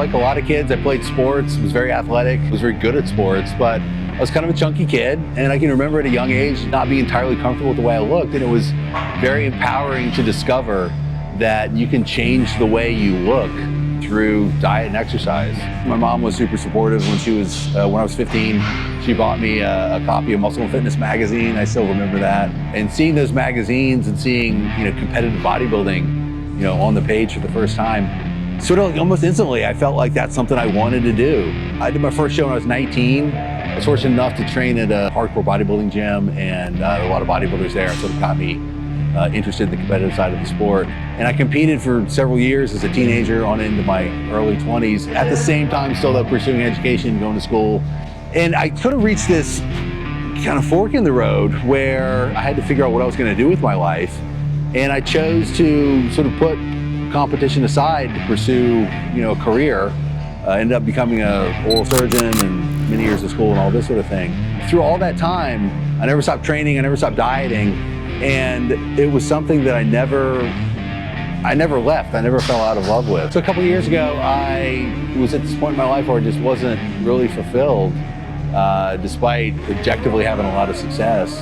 Like a lot of kids, I played sports, was very athletic, was very good at sports, but I was kind of a chunky kid. And I can remember at a young age not being entirely comfortable with the way I looked. And it was very empowering to discover that you can change the way you look through diet and exercise. My mom was super supportive when I was 15. She bought me a copy of Muscle and Fitness magazine. I still remember that. And seeing those magazines and seeing, competitive bodybuilding, on the page for the first time, sort of like almost instantly, I felt like that's something I wanted to do. I did my first show when I was 19. I was fortunate enough to train at a hardcore bodybuilding gym, and a lot of bodybuilders there, sort of got me interested in the competitive side of the sport. And I competed for several years as a teenager on into my early 20s. At the same time, still pursuing education, going to school. And I sort of reached this kind of fork in the road where I had to figure out what I was going to do with my life. And I chose to sort of put competition aside to pursue, a career. Ended up becoming an oral surgeon and many years of school and all this sort of thing. Through all that time, I never stopped training, I never stopped dieting. And it was something that I never left, I never fell out of love with. So a couple of years ago, I was at this point in my life where I just wasn't really fulfilled, despite objectively having a lot of success.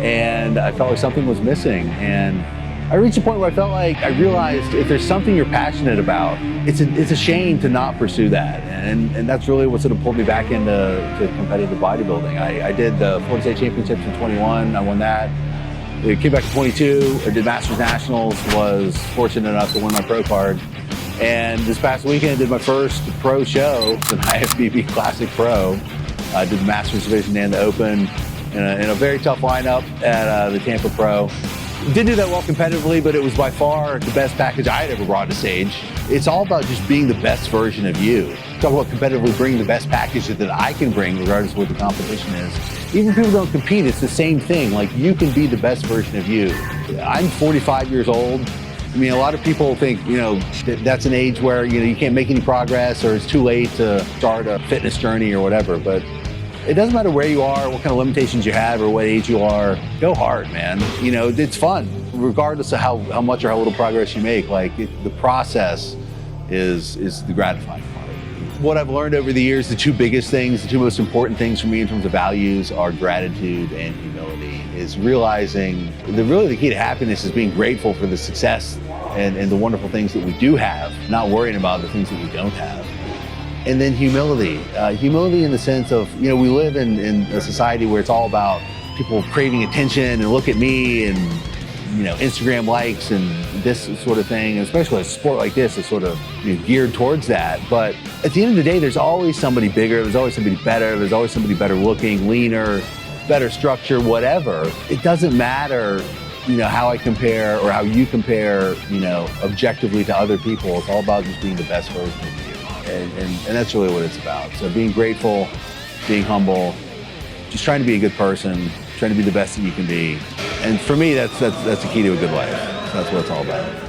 And I felt like something was missing. And I reached a point where I realized if there's something you're passionate about, it's a shame to not pursue that. And that's really what sort of pulled me back into competitive bodybuilding. I did the Florida State Championships in 21, I won that. I came back to 22, I did Masters Nationals, was fortunate enough to win my pro card. And this past weekend, I did my first pro show, it's an IFBB Classic Pro. I did the Masters Division and the Open in a very tough lineup at the Tampa Pro. Didn't do that well competitively, but it was by far the best package I had ever brought to stage. It's all about just being the best version of you. Talk about competitively bringing the best package that I can bring, regardless of what the competition is. Even if people don't compete, it's the same thing. Like, you can be the best version of you. I'm 45 years old. I mean, a lot of people think, that's an age where, you can't make any progress or it's too late to start a fitness journey or whatever. But it doesn't matter where you are, what kind of limitations you have, or what age you are. Go hard, man. It's fun, regardless of how much or how little progress you make. The process is the gratifying part. What I've learned over the years, the two biggest things, the two most important things for me in terms of values are gratitude and humility. Is realizing the key to happiness is being grateful for the success and the wonderful things that we do have, not worrying about the things that we don't have. And then humility. Humility in the sense of, we live in a society where it's all about people craving attention and look at me and, Instagram likes and this sort of thing. And especially a sport like this is sort of geared towards that. But at the end of the day, there's always somebody bigger, there's always somebody better, there's always somebody better looking, leaner, better structure, whatever. It doesn't matter, how I compare or how you compare, objectively to other people. It's all about just being the best version of you. And that's really what it's about. So being grateful, being humble, just trying to be a good person, trying to be the best that you can be. And for me, that's the key to a good life. That's what it's all about.